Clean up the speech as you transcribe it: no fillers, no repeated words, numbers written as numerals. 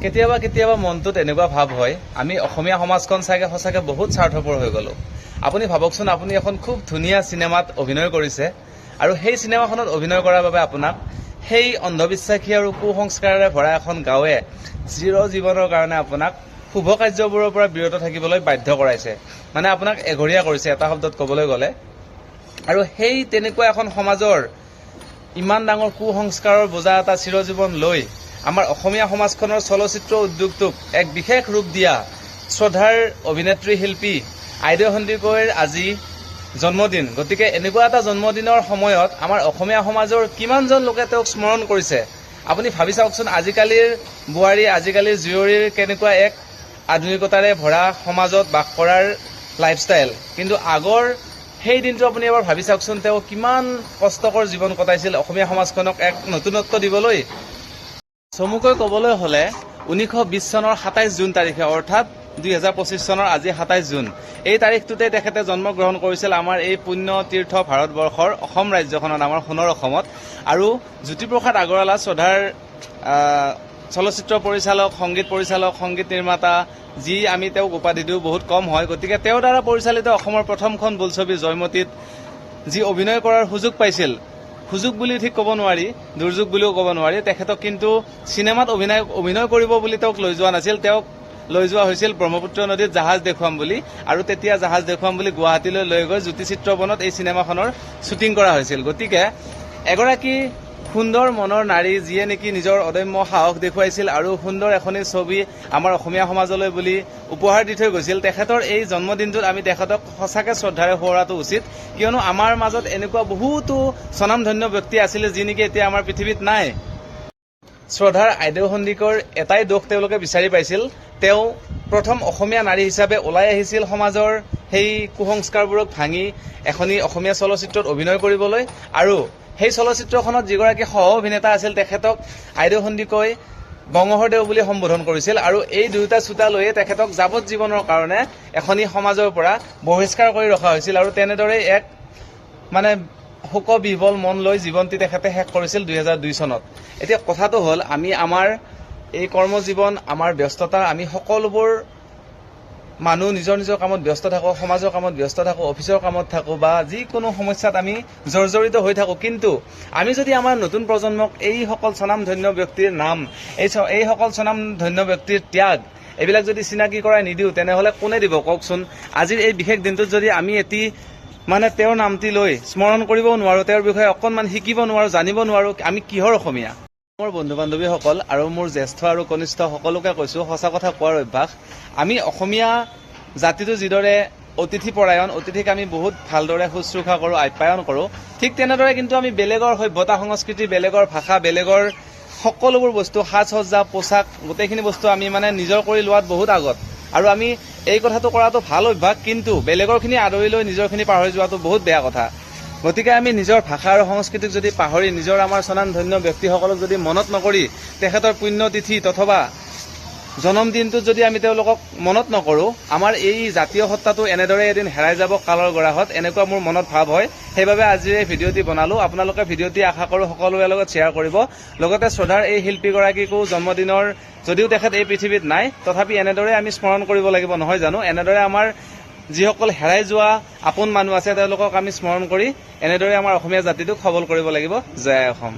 কেতিয়াবা কেতিয়াবা মনটোত এনেকুৱা ভাৱ হয় আমি অসমীয়া সমাজখন চাগে সঁচাকৈ বহুত স্বাৰ্থপৰ হৈ গ'লো। আপুনি ভাবকচোন, আপুনি এখন খুব ধুনীয়া চিনেমাত অভিনয় কৰিছে আৰু সেই চিনেমাখনত অভিনয় কৰাৰ বাবে আপোনাক সেই অন্ধবিশ্বাসী আৰু কুসংস্কাৰেৰে ভৰা এখন গাঁৱে চিৰ জীৱনৰ কাৰণে আপোনাক শুভ কাৰ্যবোৰৰ পৰা বিৰত থাকিবলৈ বাধ্য কৰাইছে, মানে আপোনাক এঘৰীয়া কৰিছে এটা শব্দত ক'বলৈ গ'লে। আৰু সেই তেনেকুৱা এখন সমাজৰ ইমান ডাঙৰ কুসংস্কাৰৰ বোজা এটা চিৰজীৱন লৈ আমাৰ অসমীয়া সমাজখনৰ চলচ্চিত্ৰ উদ্যোগটোক এক বিশেষ ৰূপ দিয়া শ্ৰদ্ধাৰ অভিনেত্ৰী শিল্পী আইদেউ সন্দিকৈৰ আজি জন্মদিন। গতিকে এনেকুৱা এটা জন্মদিনৰ সময়ত আমাৰ অসমীয়া সমাজৰ কিমানজন লোকে তেওঁক স্মৰণ কৰিছে আপুনি ভাবি চাওকচোন। আজিকালিৰ বোৱাৰী, আজিকালিৰ জীয়ৰীৰ কেনেকুৱা এক আধুনিকতাৰে ভৰা সমাজত বাস কৰাৰ লাইফষ্টাইল, কিন্তু আগৰ সেই দিনটো আপুনি এবাৰ ভাবি চাওকচোন, তেওঁ কিমান কষ্টকৰ জীৱন কটাইছিল অসমীয়া সমাজখনক এক নতুনত্ব দিবলৈ। চমুকৈ ক'বলৈ হ'লে 1920 চনৰ 27 জুন তাৰিখে, অৰ্থাৎ 2025 চনৰ আজি 27 জুন, এই তাৰিখটোতে তেখেতে জন্মগ্ৰহণ কৰিছিল আমাৰ এই পুণ্য তীৰ্থ ভাৰতবৰ্ষৰ অসম ৰাজ্যখনত, আমাৰ সোণৰ অসমত। আৰু জ্যোতিপ্ৰসাদ আগৰৱালা শ্ৰদ্ধাৰ চলচ্চিত্ৰ পৰিচালক, সংগীত পৰিচালক, সংগীত নিৰ্মাতা, যি আমি তেওঁক উপাধি দিওঁ বহুত কম হয়। গতিকে তেওঁৰ দ্বাৰা পৰিচালিত অসমৰ প্ৰথমখন বোলছবি জয়মতীত যি অভিনয় কৰাৰ সুযোগ পাইছিল, সুযোগ বুলি ঠিক ক'ব নোৱাৰি, দুৰ্যোগ বুলিও ক'ব নোৱাৰি, তেখেতক কিন্তু চিনেমাত অভিনয় কৰিব বুলি তেওঁক লৈ যোৱা নাছিল। তেওঁক লৈ যোৱা হৈছিল ব্ৰহ্মপুত্ৰ নদীত জাহাজ দেখুৱাম বুলি, আৰু তেতিয়া জাহাজ দেখুৱাম বুলি গুৱাহাটীলৈ লৈ গৈ জ্যোতিচিত্ৰবনত এই চিনেমাখনৰ শ্বুটিং কৰা হৈছিল। গতিকে এগৰাকী সুন্দৰ মনৰ নাৰী, যিয়ে নেকি নিজৰ অদম্য সাহস দেখুৱাইছিল আৰু সুন্দৰ এখনি ছবি আমাৰ অসমীয়া সমাজলৈ বুলি উপহাৰ দি থৈ গৈছিল। তেখেতৰ এই জন্মদিনটোত আমি তেখেতক সঁচাকৈ শ্ৰদ্ধাৰে সোঁৱৰাটো উচিত, কিয়নো আমাৰ মাজত এনেকুৱা বহুতো স্বনামধন্য ব্যক্তি আছিলে যি নেকি এতিয়া আমাৰ পৃথিৱীত নাই। শ্ৰদ্ধাৰ আইদেউ সন্দিকৈৰ এটাই দোষ তেওঁলোকে বিচাৰি পাইছিল, তেওঁ প্ৰথম অসমীয়া নাৰী হিচাপে ওলাই আহিছিল সমাজৰ সেই কুসংস্কাৰবোৰক ভাঙি এখনি অসমীয়া চলচ্চিত্ৰত অভিনয় কৰিবলৈ, আৰু সেই চলচ্চিত্ৰখনত যিগৰাকী সহ অভিনেতা আছিল তেখেতক আইদেউ সন্দিকৈ বংশধৰ বুলি সম্বোধন কৰিছিল। আৰু এই দুয়োটা চোতা লৈয়ে তেখেতক যাৱজ্জীৱনৰ কাৰণে এখনি সমাজৰ পৰা বহিষ্কাৰ কৰি ৰখা হৈছিল, আৰু তেনেদৰে এক মানে শোকবিহ্বল মন লৈ জীৱনটি তেখেতে শেষ কৰিছিল 2002 চনত। এতিয়া কথাটো হ'ল, আমি আমাৰ এই কৰ্মজীৱন, আমাৰ ব্যস্ততা, আমি সকলোবোৰ মানুহ নিজৰ নিজৰ কামত ব্যস্ত থাকোঁ, সমাজৰ কামত ব্যস্ত থাকোঁ, অফিচৰ কামত থাকোঁ, বা যিকোনো সমস্যাত আমি জৰ্জৰিত হৈ থাকোঁ। কিন্তু আমি যদি আমাৰ নতুন প্ৰজন্মক এইসকল স্বনামধন্য ব্যক্তিৰ নাম, এইসকল স্বনামধন্য ব্যক্তিৰ ত্যাগ, এইবিলাক যদি চিনাকি কৰাই নিদিওঁ, তেনেহ'লে কোনে দিব কওকচোন। আজিৰ এই বিশেষ দিনটোত যদি আমি মানে তেওঁৰ নামটি লৈ স্মৰণ কৰিবও নোৱাৰোঁ, তেওঁৰ বিষয়ে অকণমান শিকিব নোৱাৰোঁ, জানিব নোৱাৰোঁ, আমি কিহৰ অসমীয়া। মোৰ বন্ধু বান্ধৱীসকল আৰু মোৰ জ্যেষ্ঠ আৰু কনিষ্ঠ সকলোকে কৈছোঁ, সঁচা কথা কোৱাৰ অভ্যাস। আমি অসমীয়া জাতিটো যিদৰে অতিথিপৰায়ণ, অতিথিক আমি বহুত ভালদৰে শুশ্ৰূষা কৰোঁ, আপ্যায়ন কৰোঁ, ঠিক তেনেদৰে কিন্তু আমি বেলেগৰ সভ্যতা সংস্কৃতি, বেলেগৰ ভাষা, বেলেগৰ সকলোবোৰ বস্তু, সাজ সজ্জা, পোচাক, গোটেইখিনি বস্তু আমি মানে নিজৰ কৰি লোৱাত বহুত আগত। আৰু আমি এই কথাটো কৰাটো ভাল অভ্যাস, কিন্তু বেলেগৰখিনি আদৰি লৈ নিজৰখিনি পাহৰি যোৱাটো বহুত বেয়া কথা। গতিকে আমি নিজৰ ভাষা আৰু সংস্কৃতিক যদি পাহৰি, নিজৰ আমাৰ স্বনামধন্য ব্যক্তিসকলক যদি মনত নকৰি, তেখেতৰ পুণ্যতিথিত অথবা জন্মদিনটোত যদি আমি তেওঁলোকক মনত নকৰোঁ, আমাৰ এই জাতীয় সত্তাটো এনেদৰে এদিন হেৰাই যাব কালৰ গৰাহত, এনেকুৱা মোৰ মনত ভাৱ হয়। সেইবাবে আজিৰ এই ভিডিঅ'টি বনালোঁ। আপোনালোকে ভিডিঅ'টি আশা কৰোঁ সকলোৰে লগত শ্বেয়াৰ কৰিব। লগতে শ্ৰদ্ধাৰ এই শিল্পীগৰাকীকো জন্মদিনৰ, যদিও তেখেত এই পৃথিৱীত নাই, তথাপি এনেদৰে আমি স্মৰণ কৰিব লাগিব, নহয় জানো? এনেদৰে আমাৰ যিসকল হেৰাই যোৱা আপোন মানুহ আছে তেওঁলোকক আমি স্মৰণ কৰি এনেদৰে আমাৰ অসমীয়া জাতিটোক সবল কৰিব লাগিব। জয় অসম।